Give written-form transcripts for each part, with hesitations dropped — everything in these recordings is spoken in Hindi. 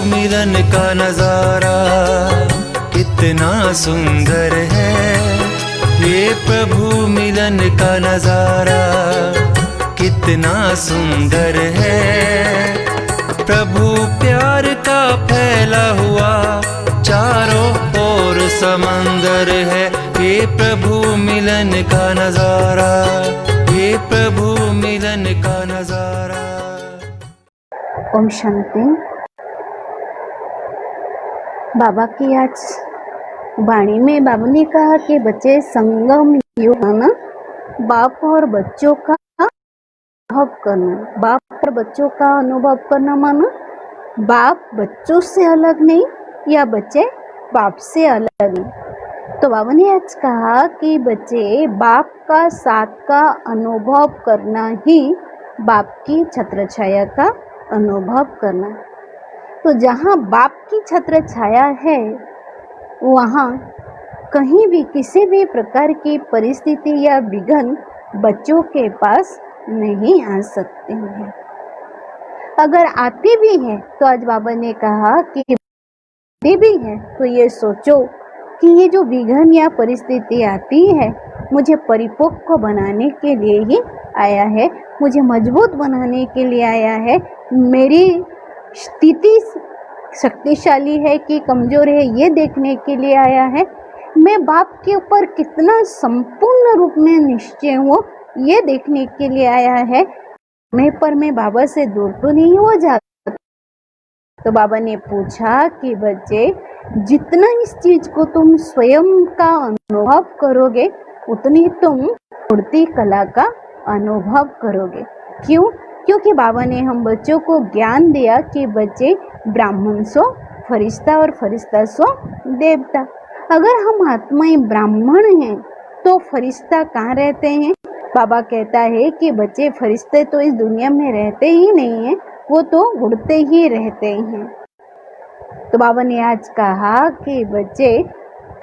मिलन का नजारा कितना सुंदर है। ये प्रभु मिलन का नजारा कितना सुंदर है। प्रभु प्यार का फैला हुआ चारों ओर समंदर है। ये प्रभु मिलन का नजारा, ये प्रभु मिलन का नजारा। ओम शांति। बाबा की आज वाणी में बाबा ने कहा कि बच्चे संगम युग ना बाप और बच्चों का अनुभव करना। बाप और बच्चों का अनुभव करना माना बाप बच्चों से अलग नहीं या बच्चे बाप से अलग नहीं। तो बाबा ने आज कहा कि बच्चे बाप का साथ का अनुभव करना ही बाप की छत्र छाया का अनुभव करना। तो जहाँ बाप की छत्र छाया है वहाँ कहीं भी किसी भी प्रकार की परिस्थिति या विघ्न बच्चों के पास नहीं आ सकते हैं। अगर आते भी हैं तो आज बाबा ने कहा कि आते भी हैं तो ये सोचो कि ये जो विघ्न या परिस्थिति आती है मुझे परिपक्व बनाने के लिए ही आया है, मुझे मजबूत बनाने के लिए आया है। मेरी स्थिति शक्तिशाली है कि कमजोर है ये देखने के लिए आया है। मैं बाप के ऊपर कितना संपूर्ण रूप में निश्चय हूँ ये देखने के लिए आया है। मैं बाबा से दूर तो नहीं हो जाता। तो बाबा ने पूछा कि बच्चे जितना इस चीज को तुम स्वयं का अनुभव करोगे उतनी तुम मूर्ति कला का अनुभव करोगे। क्यों? क्योंकि बाबा ने हम बच्चों को ज्ञान दिया कि बच्चे ब्राह्मण सो फरिश्ता और फरिश्ता सो देवता। अगर हम आत्माएं ब्राह्मण हैं तो फरिश्ता कहाँ रहते हैं? बाबा कहता है कि बच्चे फरिश्ते तो इस दुनिया में रहते ही नहीं हैं, वो तो उड़ते ही रहते हैं। तो बाबा ने आज कहा कि बच्चे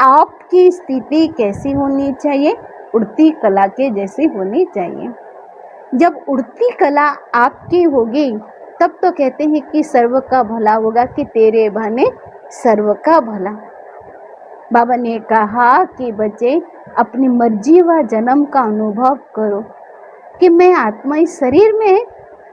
आपकी स्थिति कैसी होनी चाहिए? उड़ती कला के जैसी होनी चाहिए। जब उड़ती कला आपकी होगी तब तो कहते हैं कि सर्व का भला होगा, कि तेरे बहाने सर्व का भला। बाबा ने कहा कि बच्चे अपनी मर्जी व जन्म का अनुभव करो कि मैं आत्मा इस शरीर में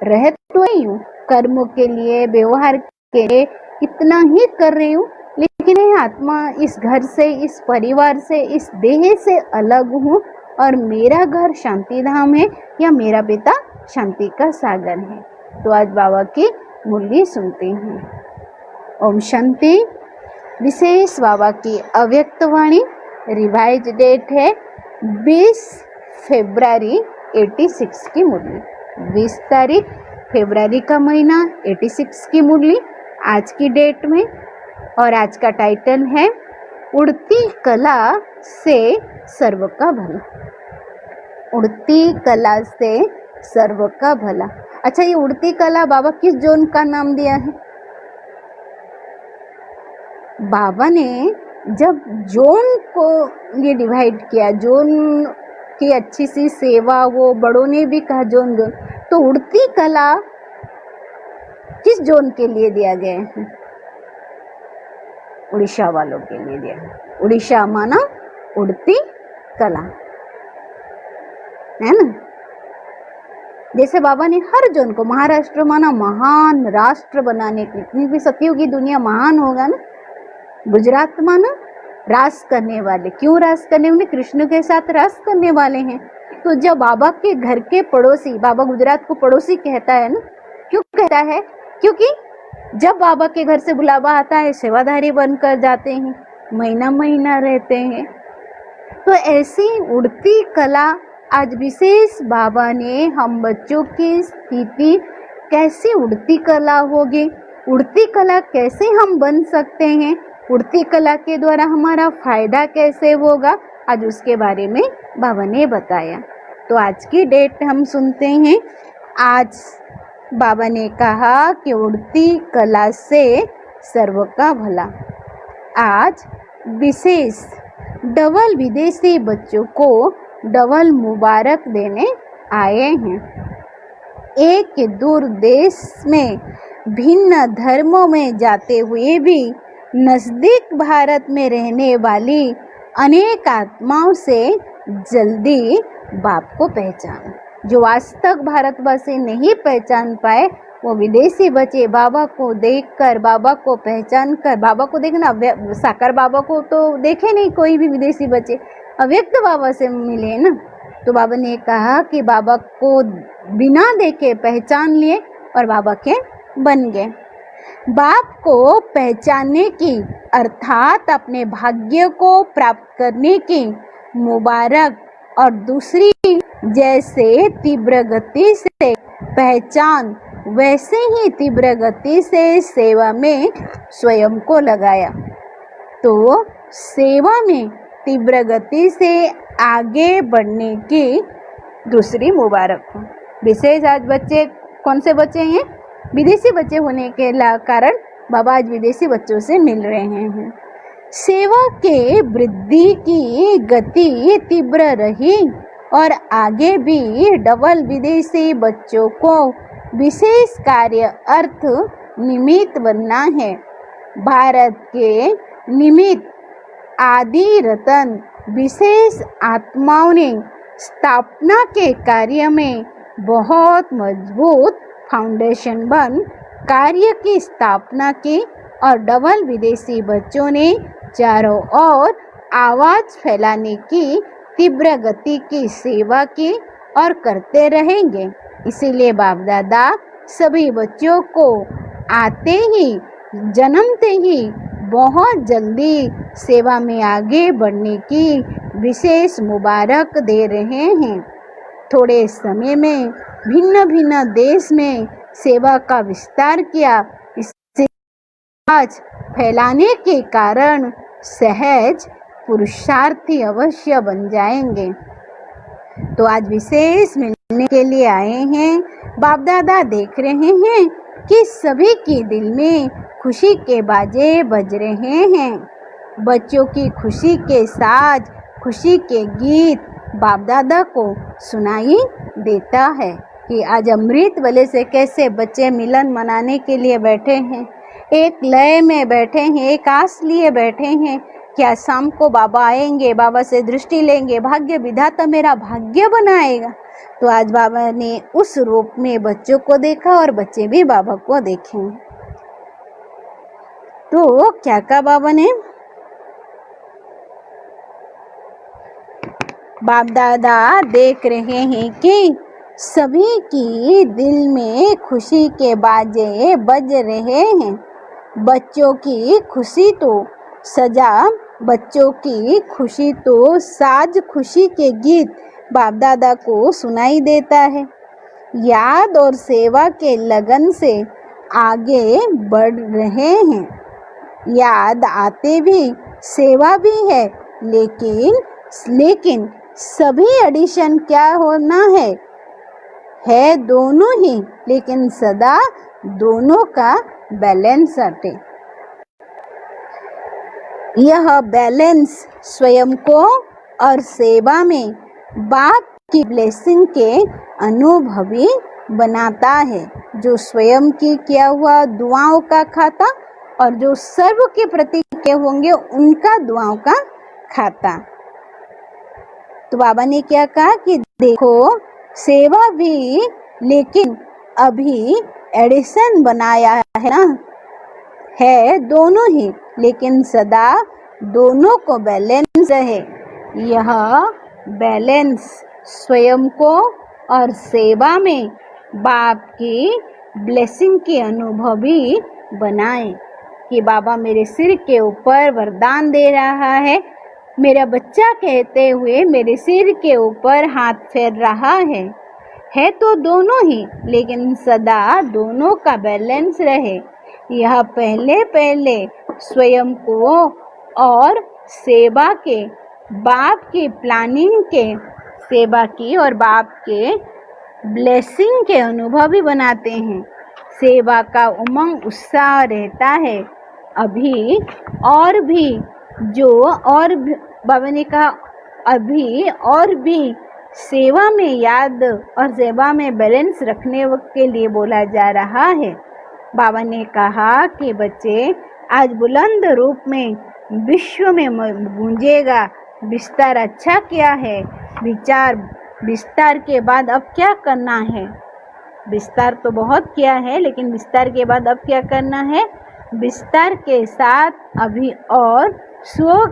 रह तो ही हूँ, कर्मों के लिए व्यवहार के लिए इतना ही कर रही हूँ, लेकिन ये आत्मा इस घर से, इस परिवार से, इस देह से अलग हूँ और मेरा घर शांति धाम है या मेरा पिता शांति का सागर है। तो आज बाबा की मुरली सुनते हैं। ओम शांति। विशेष बाबा की अव्यक्त वाणी रिवाइज डेट है 20 फरवरी 86 की मुरली। 20 तारीख फरवरी का महीना 86 की मुरली आज की डेट में। और आज का टाइटल है उड़ती कला से सर्व का भला। उड़ती कला से सर्व का भला। अच्छा, ये उड़ती कला बाबा किस जोन का नाम दिया है? बाबा ने जब जोन को ये डिवाइड किया, जोन की अच्छी सी सेवा, वो बड़ों ने भी कहा जोन जोन, तो उड़ती कला किस जोन के लिए दिया गया है? उड़ीसा वालों के लिए दिया है। उड़ीसा माना उड़ती कला, है ना। जैसे बाबा ने हर जोन को, महाराष्ट्र माना महान राष्ट्र बनाने की, क्योंकि सतयुगी दुनिया महान होगा ना। गुजरात माना रास करने वाले। क्यों रास करने वाले? कृष्ण के साथ रास करने वाले हैं। तो जब बाबा के घर के पड़ोसी, बाबा गुजरात को पड़ोसी कहता है ना, क्यों कहता है? क्योंकि जब बाबा के घर से बुलावा आता है सेवाधारी बनकर जाते हैं, महीना महीना रहते हैं। तो ऐसी उड़ती कला आज विशेष बाबा ने हम बच्चों की स्थिति कैसी उड़ती कला होगी, उड़ती कला कैसे हम बन सकते हैं, उड़ती कला के द्वारा हमारा फायदा कैसे होगा, आज उसके बारे में बाबा ने बताया। तो आज की डेट हम सुनते हैं। आज बाबा ने कहा कि उड़ती कला से सर्व का भला। आज विशेष डबल विदेशी बच्चों को डबल मुबारक देने आए हैं। एक दूर देश में भिन्न धर्मों में जाते हुए भी नजदीक भारत में रहने वाली अनेक आत्माओं से जल्दी बाप को पहचान। जो आज तक भारतवासी नहीं पहचान पाए, वो विदेशी बच्चे बाबा को देखकर, बाबा को पहचान कर, बाबा को देखना, साकार बाबा को तो देखे नहीं कोई भी विदेशी बच्चे, अव्यक्त बाबा से मिले ना। तो बाबा ने कहा कि बाबा को बिना देखे पहचान लिए और बाबा के बन गए। बाप को पहचानने की अर्थात अपने भाग्य को प्राप्त करने की मुबारक, और दूसरी जैसे तीव्र गति से पहचान वैसे ही तीव्र गति से सेवा में स्वयं को लगाया। तो सेवा में तीव्र गति से आगे बढ़ने की दूसरी मुबारक हो। विशेष आज बच्चे कौन से बच्चे हैं? विदेशी बच्चे होने के कारण बाबा आज विदेशी बच्चों से मिल रहे हैं। सेवा के वृद्धि की गति तीव्र रही और आगे भी डबल विदेशी बच्चों को विशेष कार्य अर्थ निमित्त बनना है। भारत के निमित्त आदि रतन विशेष आत्माओं ने स्थापना के कार्य में बहुत मजबूत फाउंडेशन बन कार्य की स्थापना की और डबल विदेशी बच्चों ने चारों ओर आवाज फैलाने की तीव्र गति की सेवा की और करते रहेंगे। इसीलिए बाप दादा सभी बच्चों को आते ही, जन्मते ही बहुत जल्दी सेवा में आगे बढ़ने की विशेष मुबारक दे रहे हैं। थोड़े समय में भिन्न भिन्न देश में सेवा का विस्तार किया। इससे आज फैलाने के कारण सहज पुरुषार्थी अवश्य बन जाएंगे। तो आज विशेष मिलने के लिए आए हैं। बाप दादा देख रहे हैं कि सभी के दिल में खुशी के बाजे बज रहे हैं। बच्चों की खुशी के साज, खुशी के गीत बाप दादा को सुनाई देता है कि आज अमृत वेले से कैसे बच्चे मिलन मनाने के लिए बैठे हैं, एक लय में बैठे हैं, एक आस लिए बैठे हैं। क्या शाम को बाबा आएंगे, बाबा से दृष्टि लेंगे, भाग्य विधाता मेरा भाग्य बनाएगा। तो आज बाबा ने उस रूप में बच्चों को देखा और बच्चे भी बाबा को देखें। तो क्या कहा बाबा ने? बाप दादा देख रहे हैं कि सभी की दिल में खुशी के बाजे बज रहे हैं। बच्चों की खुशी तो सजा, बच्चों की खुशी तो साज, खुशी के गीत बाप दादा को सुनाई देता है। याद और सेवा के लगन से आगे बढ़ रहे हैं। याद आते भी, सेवा भी है, लेकिन सभी एडिशन क्या होना है दोनों ही, लेकिन सदा दोनों का बैलेंस हटे। यह बैलेंस स्वयं को और सेवा में बाप की ब्लेसिंग के अनुभवी बनाता है। जो स्वयं की किया हुआ दुआओं का खाता और जो सर्व के प्रति के होंगे उनका दुआओं का खाता। तो बाबा ने क्या कहा कि देखो सेवा भी, लेकिन अभी एडिशन बनाया है ना, है दोनों ही, लेकिन सदा दोनों को बैलेंस रहे। यह बैलेंस स्वयं को और सेवा में बाप की ब्लेसिंग के अनुभवी बनाए कि बाबा मेरे सिर के ऊपर वरदान दे रहा है, मेरा बच्चा कहते हुए मेरे सिर के ऊपर हाथ फेर रहा है तो दोनों ही, लेकिन सदा दोनों का बैलेंस रहे। यह पहले स्वयं को और सेवा के, बाप की प्लानिंग के, सेवा की और बाप के ब्लेसिंग के अनुभवी बनाते हैं। सेवा का उमंग उत्साह रहता है। अभी और भी जो और बाबा ने कहा अभी और भी सेवा में याद और सेवा में बैलेंस रखने के लिए बोला जा रहा है। बाबा ने कहा कि बच्चे आज बुलंद रूप में विश्व में गूंजेगा, विस्तार अच्छा किया है। विस्तार के बाद अब क्या करना है? विस्तार तो बहुत किया है, लेकिन विस्तार के बाद अब क्या करना है? विस्तार के साथ अभी और स्व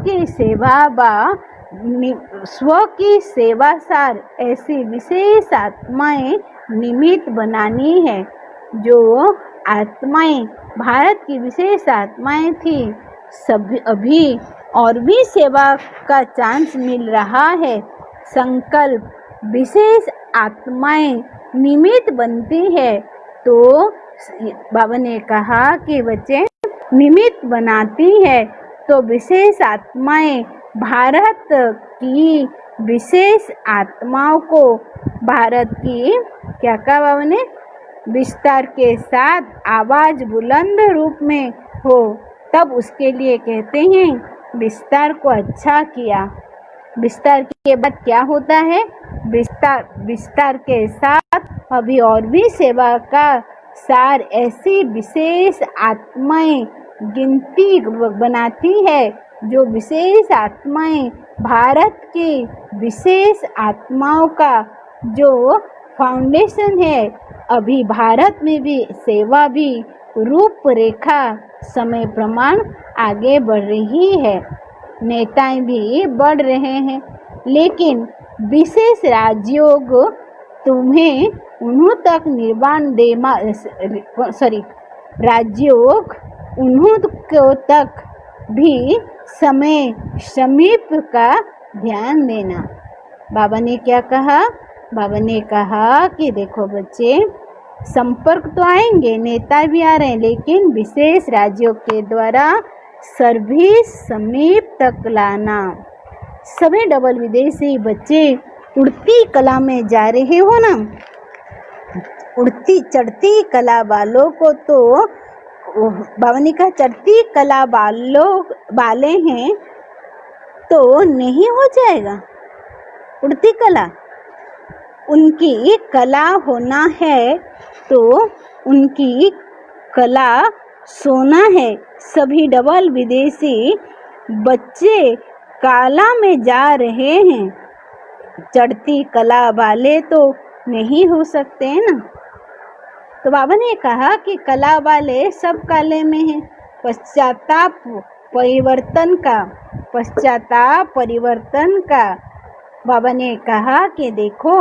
की सेवा सार ऐसी विशेष आत्माएं निमित्त बनानी है। जो आत्माएं भारत की विशेष आत्माएं थी, सभी अभी और भी सेवा का चांस मिल रहा है। संकल्प विशेष आत्माएं निमित्त बनती है। तो बाबा ने कहा कि बच्चे निमित्त बनाती है, तो विशेष आत्माएं भारत की विशेष आत्माओं को भारत की क्या कहा बाबा ने? विस्तार के साथ आवाज बुलंद रूप में हो, तब उसके लिए कहते हैं विस्तार को अच्छा किया। विस्तार के बाद क्या होता है? विस्तार के साथ अभी और भी सेवा का सार ऐसी विशेष आत्माएं गिनती बनाती है। जो विशेष आत्माएं भारत की विशेष आत्माओं का जो फाउंडेशन है, अभी भारत में भी सेवा भी रूपरेखा समय प्रमाण आगे बढ़ रही है। नेताएं भी बढ़ रहे हैं, लेकिन विशेष राजयोग तुम्हें उन्हों तक राजयोग उन्हों को तक भी समय समीप का ध्यान देना। बाबा ने क्या कहा? बाबा ने कहा कि देखो बच्चे, संपर्क तो आएंगे, नेता भी आ रहे हैं, लेकिन विशेष राज्यों के द्वारा सर्विस समीप तक लाना। सभी डबल विदेशी बच्चे उड़ती कला में जा रहे हो ना, उड़ती चढ़ती कला वालों को तो बाबा ने कहा चढ़ती कला वाले हैं तो नहीं हो जाएगा उड़ती कला। उनकी कला होना है तो उनकी कला सोना है। सभी डबल विदेशी बच्चे कला में जा रहे हैं, चढ़ती कला वाले तो नहीं हो सकते ना। तो बाबा ने कहा कि कला वाले सब कले में हैं। पश्चाताप परिवर्तन का बाबा ने कहा कि देखो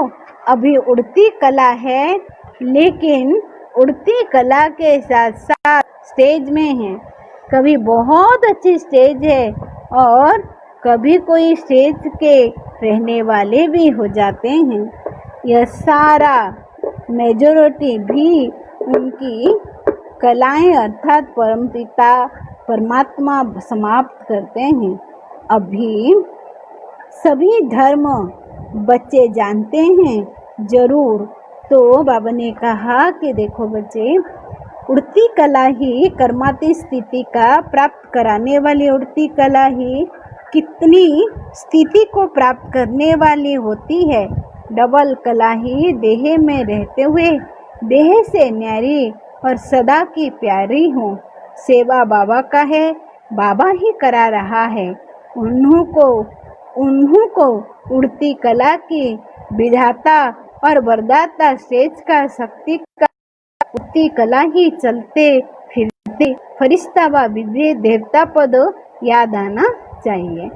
अभी उड़ती कला है, लेकिन उड़ती कला के साथ साथ स्टेज में है। कभी बहुत अच्छी स्टेज है और कभी कोई स्टेज के रहने वाले भी हो जाते हैं। यह सारा मेजॉरिटी भी उनकी कलाएं अर्थात परमपिता परमात्मा समाप्त करते हैं। अभी सभी धर्म बच्चे जानते हैं जरूर। तो बाबा ने कहा कि देखो बच्चे, उड़ती कला ही कर्माती स्थिति का प्राप्त कराने वाली उड़ती कला ही कितनी स्थिति को प्राप्त करने वाली होती है। डबल कला ही देह में रहते हुए देह से न्यारी और सदा की प्यारी हो। सेवा बाबा का है, बाबा ही करा रहा है। उन्हों को उड़ती कला की विधाता और वरदाता शेष का शक्ति का उड़ती कला ही चलते फिरते फरिश्ता व विद्य देवता पद याद आना चाहिए।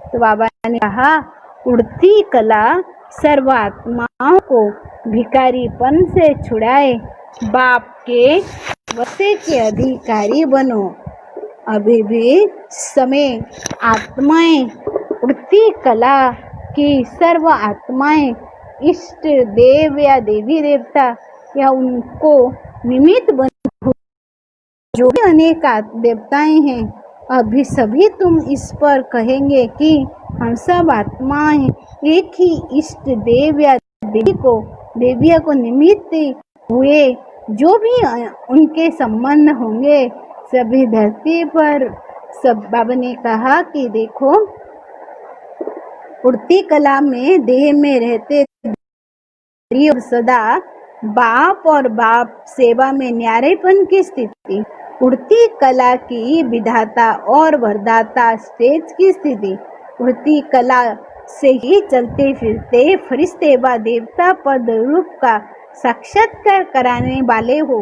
तो बाबा ने कहा उड़ती कला सर्वात्माओं को भिखारीपन से छुड़ाए, बाप के वसे के अधिकारी बनो। अभी भी समय आत्माएं उड़ती कला की सर्व आत्माएं इष्ट देव या देवी देवता या उनको निमित्त बन जो भी अनेक देवताएं हैं, अभी सभी तुम इस पर कहेंगे कि हम सब आत्माएं एक ही इष्ट देव या देविया को निमित्त हुए जो भी उनके संबंध होंगे सभी धरती पर सब। बाबा ने कहा कि देखो उड़ती कला में देह में रहते सदा बाप और बाप सेवा में न्यारेपन की स्थिति, उड़ती कला की विधाता और वरदाता स्टेज की स्थिति, उड़ती कला से ही चलते फिरते फरिश्ते व देवता पद रूप का साक्षात्कार कराने वाले हो।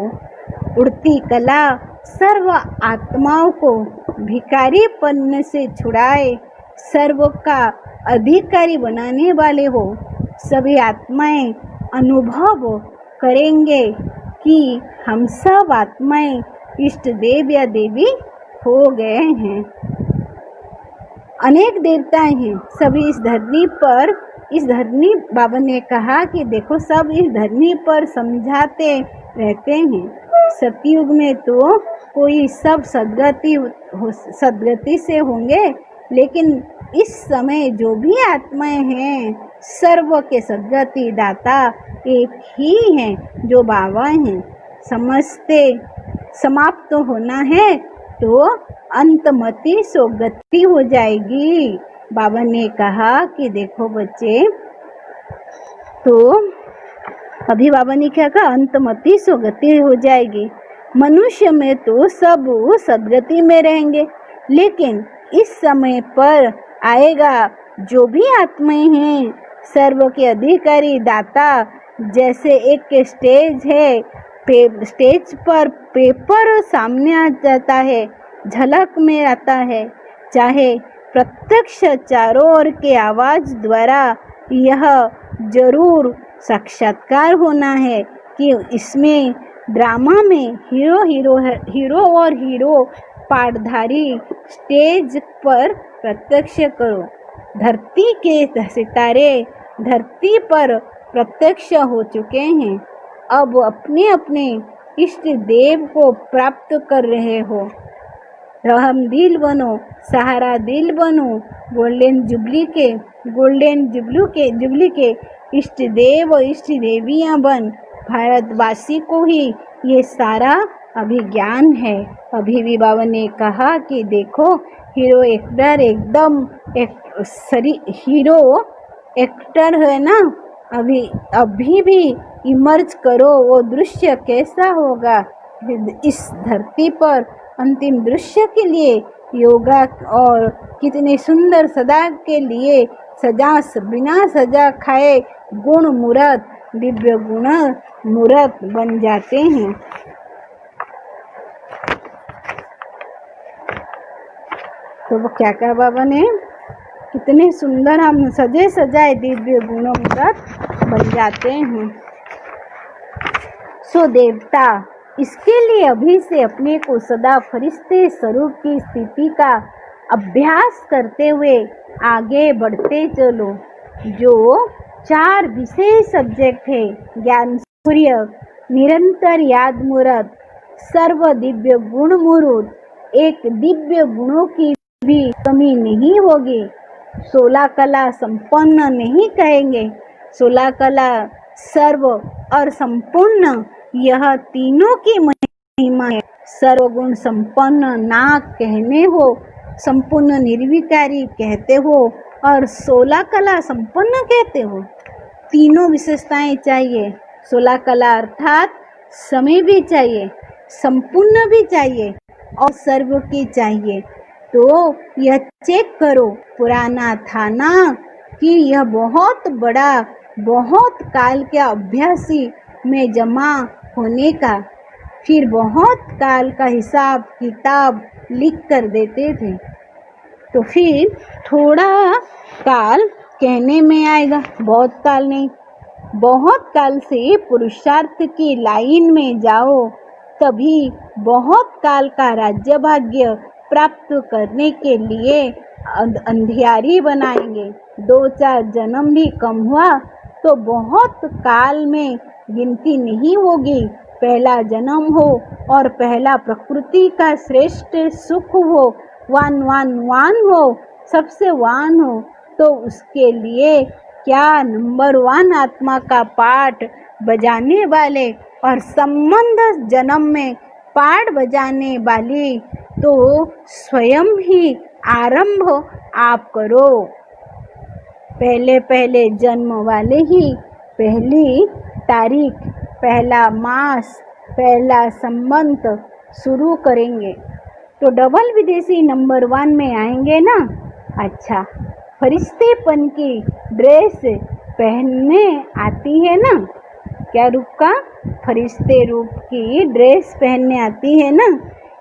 उड़ती कला सर्व आत्माओं को भिखारीपन से छुड़ाए सर्व का अधिकारी बनाने वाले हो। सभी आत्माएं अनुभव करेंगे कि हम सब आत्माएं इष्ट देव या देवी हो गए हैं। अनेक देवताएं हैं सभी इस धरनी बाबा ने कहा कि देखो सब इस धरनी पर समझाते रहते हैं। सतयुग में तो कोई सब सदगति से होंगे, लेकिन इस समय जो भी आत्माएं हैं सर्व के सदगति दाता एक ही हैं जो बाबा हैं। समझते समाप्त होना है तो अंतमति सोगति हो जाएगी। बाबा ने कहा कि देखो बच्चे, तो अभी बाबा ने क्या कहा, अंतमति सोगति हो जाएगी। मनुष्य में तो सब सदगति में रहेंगे, लेकिन इस समय पर आएगा जो भी आत्माएं हैं सर्व के अधिकारी दाता, जैसे एक स्टेज है, स्टेज पर पेपर सामने आ जाता है, झलक में आता है, चाहे प्रत्यक्ष चारों ओर के आवाज द्वारा यह जरूर साक्षात्कार होना है कि इसमें ड्रामा में हीरो और हीरो पाठधारी स्टेज पर प्रत्यक्ष करो। धरती के सितारे धरती पर प्रत्यक्ष हो चुके हैं, अब अपने अपने इष्ट देव को प्राप्त कर रहे हो। रहम दिल बनो, सहारा दिल बनो, गोल्डन जुबली के इष्ट देव और इष्ट देवियां बन। भारतवासी को ही ये सारा अभिज्ञान है। अभी भी बाबा ने कहा कि देखो हीरो एक्टर एकदम हीरो एक्टर है ना, अभी भी इमर्ज करो, वो दृश्य कैसा होगा इस धरती पर। अंतिम दृश्य के लिए योगा और कितने सुंदर सदा के लिए बिना सजा खाए गुण मूर्त दिव्य गुण मूर्त बन जाते हैं। तो वो क्या कहा बाबा ने, कितने सुंदर हम सजे सजाए दिव्य गुण मूर्त बन जाते हैं। सो देवता इसके लिए अभी से अपने को सदा फरिश्ते स्वरूप की स्थिति का अभ्यास करते हुए आगे बढ़ते चलो। जो 4 विशेष सब्जेक्ट है, ज्ञान सूर्य, निरंतर याद मूर्त, सर्व दिव्य गुण मूर्त, एक दिव्य गुणों की भी कमी नहीं होगी। 16 कला संपन्न नहीं कहेंगे, 16 कला सर्व और संपूर्ण, यह तीनों की महिमा है। सर्वगुण संपन्न ना कहने हो, संपूर्ण निर्विकारी कहते हो और 16 कला संपन्न कहते हो। तीनों विशेषताएं चाहिए। 16 कला अर्थात समय भी चाहिए, संपूर्ण भी चाहिए और सर्व की चाहिए। तो यह चेक करो, पुराना था ना कि यह बहुत बड़ा, बहुत काल के अभ्यासी में जमा होने का, फिर बहुत काल का हिसाब किताब लिख कर देते थे। तो फिर थोड़ा काल कहने में आएगा, बहुत काल नहीं, बहुत काल से पुरुषार्थ की लाइन में जाओ, तभी बहुत काल का राज्य भाग्य प्राप्त करने के लिए अंधियारी बनाएंगे। 2-4 जन्म भी कम हुआ तो बहुत काल में गिनती नहीं होगी। पहला जन्म हो और पहला प्रकृति का श्रेष्ठ सुख हो, वान हो, सबसे वान हो, तो उसके लिए क्या नंबर 1 आत्मा का पाठ बजाने वाले और संबंध जन्म में पाठ बजाने वाली, तो स्वयं ही आरंभ आप करो। पहले जन्म वाले ही पहली तारीख पहला मास, पहला संबंध शुरू करेंगे। तो डबल विदेशी नंबर 1 में आएंगे ना। अच्छा, फरिश्तेपन की ड्रेस पहनने आती है ना। क्या रूप का? फरिश्ते रूप की ड्रेस पहनने आती है ना।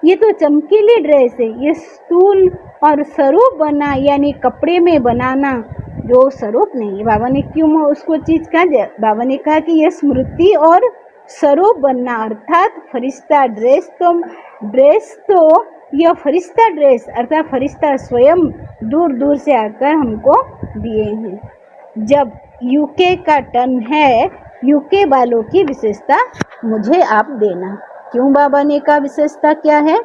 ये तो चमकीली ड्रेस है। ये स्टूल और स्वरूप बना, यानी कपड़े में बनाना, जो स्वरूप नहीं। बाबा ने क्यों उसको चीज कहा? बाबा ने कहा कि यह स्मृति और स्वरूप बनना, अर्थात फरिश्ता ड्रेस तो यह फरिश्ता ड्रेस अर्थात फरिश्ता स्वयं दूर दूर से आकर हमको दिए हैं। जब यूके का टर्न है, यूके वालों की विशेषता मुझे आप देना। क्यों बाबा ने कहा विशेषता क्या है?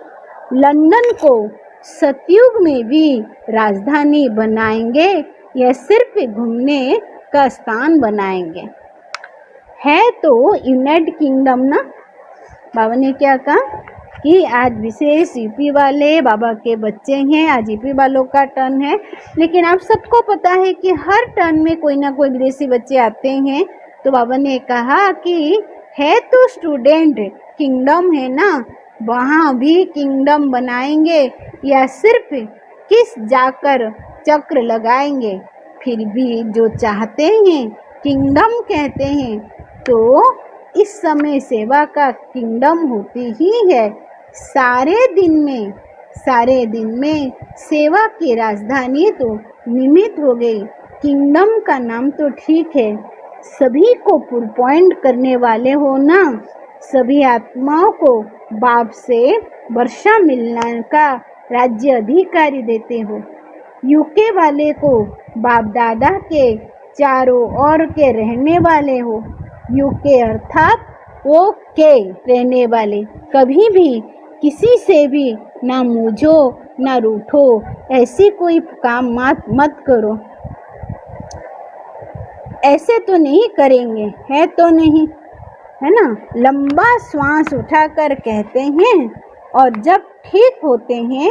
लंदन को सतयुग में भी राजधानी बनाएंगे या सिर्फ घूमने का स्थान बनाएंगे? है तो यूनाइटेड किंगडम ना। बाबा ने क्या कहा कि आज विशेष यूपी वाले बाबा के बच्चे हैं, आज यूपी वालों का टर्न है। लेकिन आप सबको पता है कि हर टर्न में कोई ना कोई विदेशी बच्चे आते हैं। तो बाबा ने कहा कि है तो स्टूडेंट किंगडम है ना, वहाँ भी किंगडम बनाएंगे या सिर्फ किस जाकर चक्र लगाएंगे? फिर भी जो चाहते हैं किंगडम कहते हैं, तो इस समय सेवा का किंगडम होती ही है। सारे दिन में सेवा की राजधानी तो निमित हो गई। किंगडम का नाम तो ठीक है, सभी को पॉइंट करने वाले हो ना। सभी आत्माओं को बाप से वर्षा मिलने का राज्य अधिकारी देते हो। यूके वाले को बाप दादा के चारों ओर के रहने वाले हो। यूके अर्थात ओके रहने वाले। कभी भी किसी से भी ना मूझो ना रूठो, ऐसी कोई काम मत करो। ऐसे तो नहीं करेंगे, है तो नहीं, है ना। लंबा श्वास उठाकर कहते हैं और जब ठीक होते हैं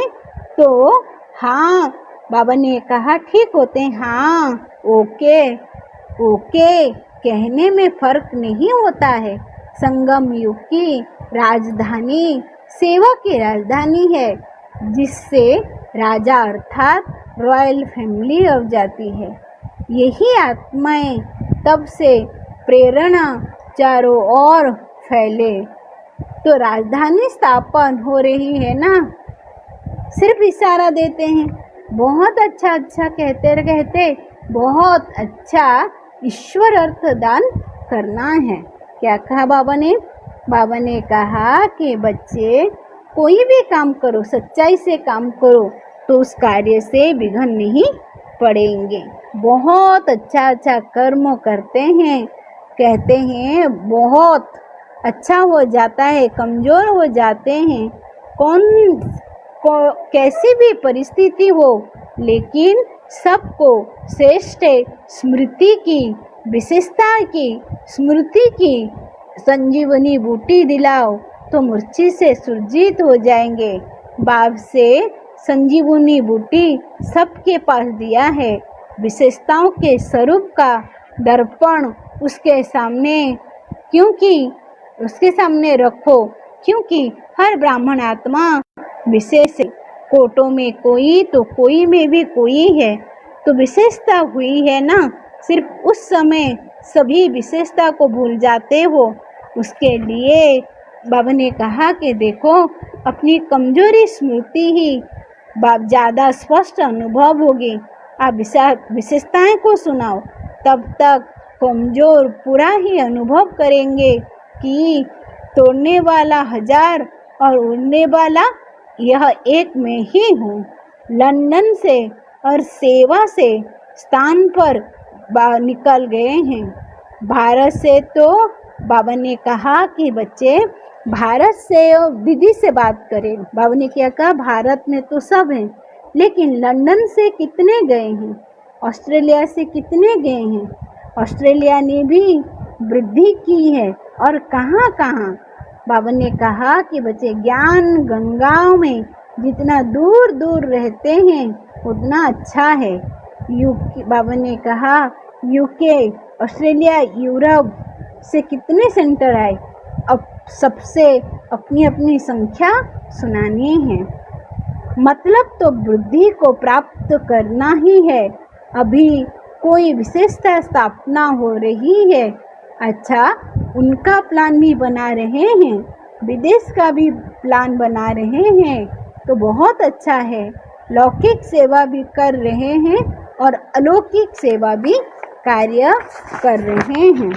तो हाँ, बाबा ने कहा ठीक होते हैं, हाँ ओके ओके कहने में फर्क नहीं होता है। संगम युग की राजधानी सेवा की राजधानी है, जिससे राजा अर्थात रॉयल फैमिली अब जाती है। यही आत्माएं तब से प्रेरणा चारों ओर फैले। तो राजधानी स्थापन हो रही है ना। सिर्फ इशारा देते हैं, बहुत अच्छा कहते बहुत अच्छा ईश्वर अर्थ दान करना है। क्या कहा बाबा ने? बाबा ने कहा कि बच्चे कोई भी काम करो, सच्चाई से काम करो, तो उस कार्य से विघ्न नहीं पड़ेंगे। बहुत अच्छा कर्म करते हैं, कहते हैं बहुत अच्छा हो जाता है, कमज़ोर हो जाते हैं। कैसी भी परिस्थिति हो, लेकिन सबको श्रेष्ठ स्मृति की, विशेषता की, स्मृति की संजीवनी बूटी दिलाओ तो मूर्छित से सुरजीत हो जाएंगे। बाप से संजीवनी बूटी सबके पास दिया है। विशेषताओं के स्वरूप का दर्पण उसके सामने रखो, क्योंकि हर ब्राह्मण आत्मा विशेष है। कोटों में कोई तो कोई में भी कोई है, तो विशेषता हुई है ना। सिर्फ उस समय सभी विशेषता को भूल जाते हो। उसके लिए बाबा ने कहा कि देखो, अपनी कमजोरी स्मृति ही बाप ज़्यादा स्पष्ट अनुभव होगी। आप विशेषताएं को सुनाओ, तब तक कमजोर पूरा ही अनुभव करेंगे कि तोड़ने वाला 1000 और उड़ने वाला यह एक में ही हूँ। लंदन से और सेवा से स्थान पर निकल गए हैं। भारत से तो बाबा ने कहा कि बच्चे भारत से विधि से बात करें। बाबा ने क्या कहा? भारत में तो सब हैं, लेकिन लंदन से कितने गए हैं, ऑस्ट्रेलिया से कितने गए हैं। ऑस्ट्रेलिया ने भी वृद्धि की है, और कहाँ कहाँ। बाबा ने कहा कि बच्चे ज्ञान गंगाओं में जितना दूर दूर रहते हैं उतना अच्छा है। बाबा ने कहा यूके, ऑस्ट्रेलिया, यूरोप से कितने सेंटर आए, अब सबसे अपनी अपनी संख्या सुनानी है। मतलब तो बुद्धि को प्राप्त करना ही है। अभी कोई विशेषता स्थापना हो रही है। अच्छा, उनका प्लान भी बना रहे हैं, विदेश का भी प्लान बना रहे हैं, तो बहुत अच्छा है। लौकिक सेवा भी कर रहे हैं और अलौकिक सेवा भी कार्य कर रहे हैं।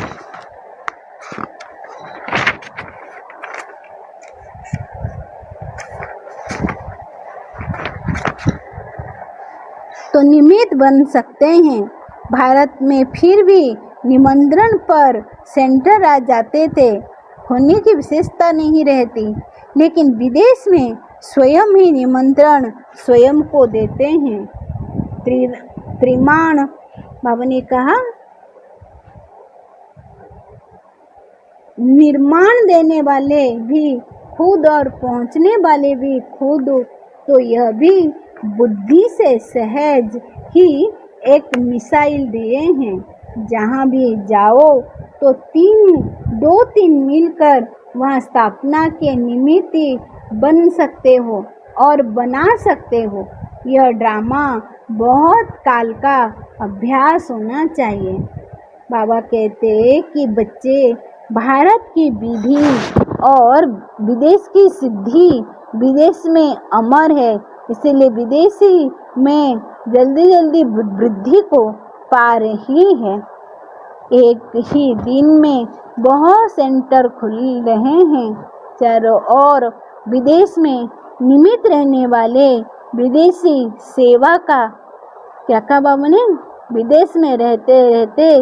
तो निमित्त बन सकते हैं। भारत में फिर भी निमंत्रण पर सेंटर आ जाते थे, होने की विशेषता नहीं रहती, लेकिन विदेश में स्वयं ही निमंत्रण स्वयं को देते हैं। त्रिमाण बाबा ने कहा, निर्माण देने वाले भी खुद और पहुंचने वाले भी खुद, तो यह भी बुद्धि से सहज ही एक मिसाइल दिए हैं। जहाँ भी जाओ तो दो तीन मिलकर वहाँ स्थापना के निमित्त बन सकते हो और बना सकते हो। यह ड्रामा बहुत काल का अभ्यास होना चाहिए। बाबा कहते कि बच्चे, भारत की विधि और विदेश की सिद्धि विदेश में अमर है, इसीलिए विदेशी में जल्दी जल्दी वृद्धि को पा रही है। एक ही दिन में बहुत सेंटर खुल रहे हैं चारों ओर। विदेश में निमित्त रहने वाले विदेशी सेवा का, क्या कहा बाबा ने, विदेश में रहते रहते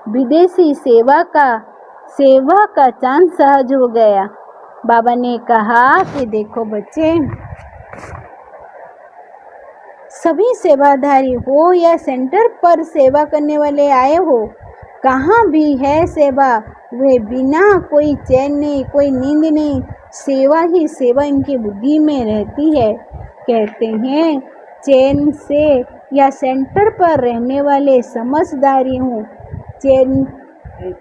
विदेशी सेवा का चांस सहज हो गया। बाबा ने कहा कि देखो बच्चे, सभी सेवाधारी हो या सेंटर पर सेवा करने वाले आए हो, कहाँ भी है सेवा, वे बिना कोई चैन नहीं, कोई नींद नहीं, सेवा ही सेवा इनकी बुद्धि में रहती है। कहते हैं चैन से या सेंटर पर रहने वाले समझदारी हो, चैन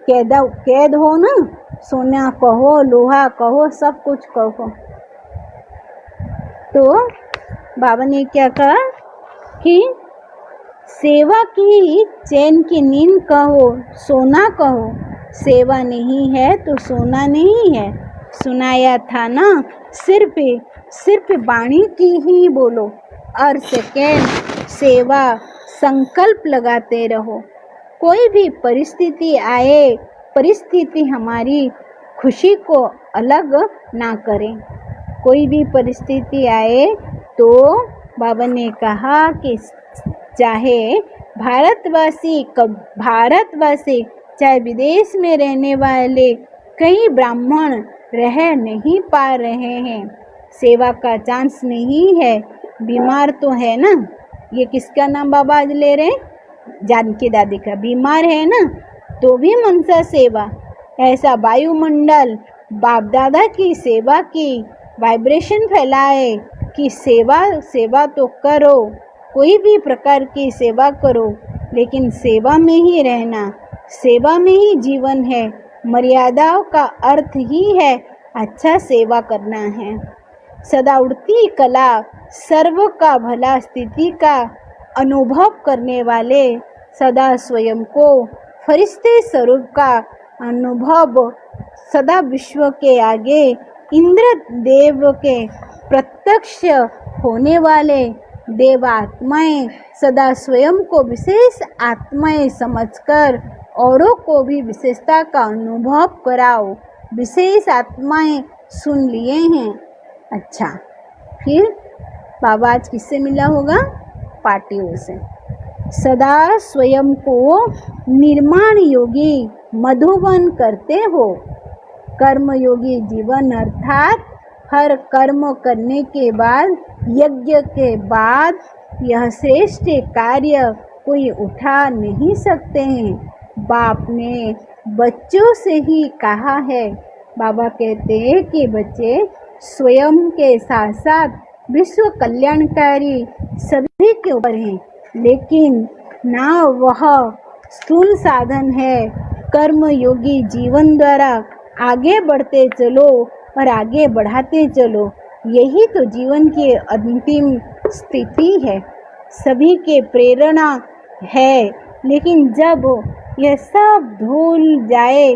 कैद हो ना, सोना कहो, लोहा कहो, सब कुछ कहो। तो बाबा ने क्या कहा कि सेवा की चैन की नींद कहो, सोना कहो, सेवा नहीं है तो सोना नहीं है। सुनाया था ना, सिर्फ वाणी की ही बोलो और सेकेंड सेवा संकल्प लगाते रहो। कोई भी परिस्थिति आए, परिस्थिति हमारी खुशी को अलग ना करें। कोई भी परिस्थिति आए तो बाबा ने कहा कि चाहे भारतवासी चाहे विदेश में रहने वाले कई ब्राह्मण रह नहीं पा रहे हैं, सेवा का चांस नहीं है, बीमार तो है ना। ये किसका नाम बाबा आज ले रहे हैं? जानकी दादी का। बीमार है ना, तो भी मनसा सेवा, ऐसा वायुमंडल बाप दादा की सेवा की वाइब्रेशन फैलाए कि सेवा तो करो, कोई भी प्रकार की सेवा करो, लेकिन सेवा में ही रहना, सेवा में ही जीवन है। मर्यादाओं का अर्थ ही है अच्छा सेवा करना है। सदा उड़ती कला, सर्व का भला स्थिति का अनुभव करने वाले, सदा स्वयं को फरिश्ते स्वरूप का अनुभव, सदा विश्व के आगे इंद्र देव के प्रत्यक्ष होने वाले देवात्माएं, सदा स्वयं को विशेष आत्माएं समझकर औरों को भी विशेषता का अनुभव कराओ। विशेष आत्माएं सुन लिए हैं। अच्छा, फिर बाबा आज किससे मिला होगा? पार्टियों से। सदा स्वयं को निर्माण योगी मधुबन करते हो। कर्मयोगी जीवन अर्थात हर कर्म करने के बाद, यज्ञ के बाद यह श्रेष्ठ कार्य कोई उठा नहीं सकते हैं। बाप ने बच्चों से ही कहा है। बाबा कहते हैं कि बच्चे स्वयं के साथ साथ विश्व कल्याणकारी सभी के ऊपर हैं, लेकिन ना वह स्थूल साधन है कर्मयोगी जीवन द्वारा आगे बढ़ते चलो और आगे बढ़ाते चलो। यही तो जीवन की अंतिम स्थिति है, सभी के प्रेरणा है। लेकिन जब यह सब भूल जाए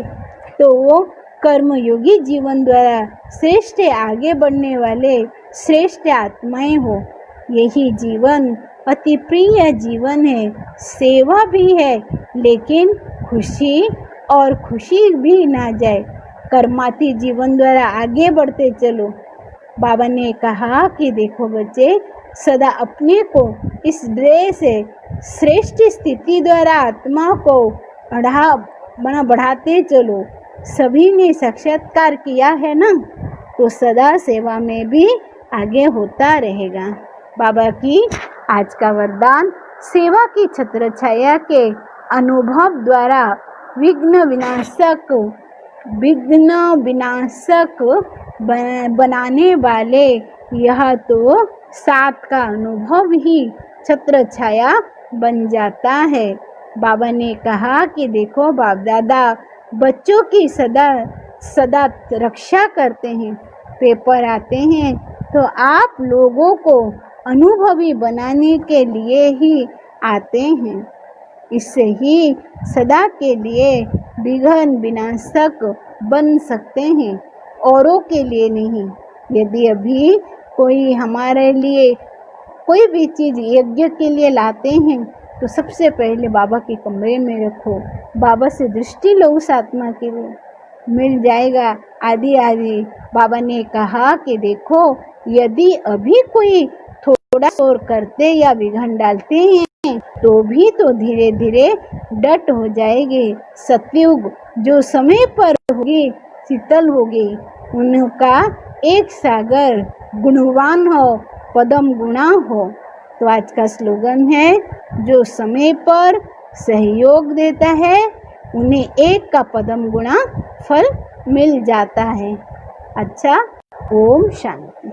तो वो कर्मयोगी जीवन द्वारा श्रेष्ठ आगे बढ़ने वाले श्रेष्ठ आत्माएं हो। यही जीवन अति प्रिय जीवन है, सेवा भी है, लेकिन खुशी भी ना जाए। कर्माती जीवन द्वारा आगे बढ़ते चलो। बाबा ने कहा कि देखो बच्चे, सदा अपने को इस दृढ़ से श्रेष्ठ स्थिति द्वारा आत्मा को बढ़ाते चलो। सभी ने साक्षात्कार किया है ना, तो सदा सेवा में भी आगे होता रहेगा। बाबा की आज का वरदान, सेवा की छत्र छाया के अनुभव द्वारा विघ्न विनाशक बनाने वाले यह तो साथ का अनुभव ही छत्र छाया बन जाता है। बाबा ने कहा कि देखो बाप दादा बच्चों की सदा रक्षा करते हैं। पेपर आते हैं तो आप लोगों को अनुभवी बनाने के लिए ही आते हैं। इससे ही सदा के लिए विघ्न विनाशक बन सकते हैं, औरों के लिए नहीं। यदि अभी कोई हमारे लिए कोई भी चीज़ यज्ञ के लिए लाते हैं तो सबसे पहले बाबा के कमरे में रखो, बाबा से दृष्टि लो, उस आत्मा के लिए मिल जाएगा आदि आदि। बाबा ने कहा कि देखो यदि अभी कोई थोड़ा शोर करते या विघ्न डालते हैं तो भी तो धीरे धीरे डट हो जाएंगे। सतयुग जो समय पर होगी शीतल होगी, उनका एक सागर गुणवान हो, पदम गुणा हो। तो आज का स्लोगन है, जो समय पर सहयोग देता है उन्हें एक का पदम गुणा फल मिल जाता है। अच्छा, ओम शांति।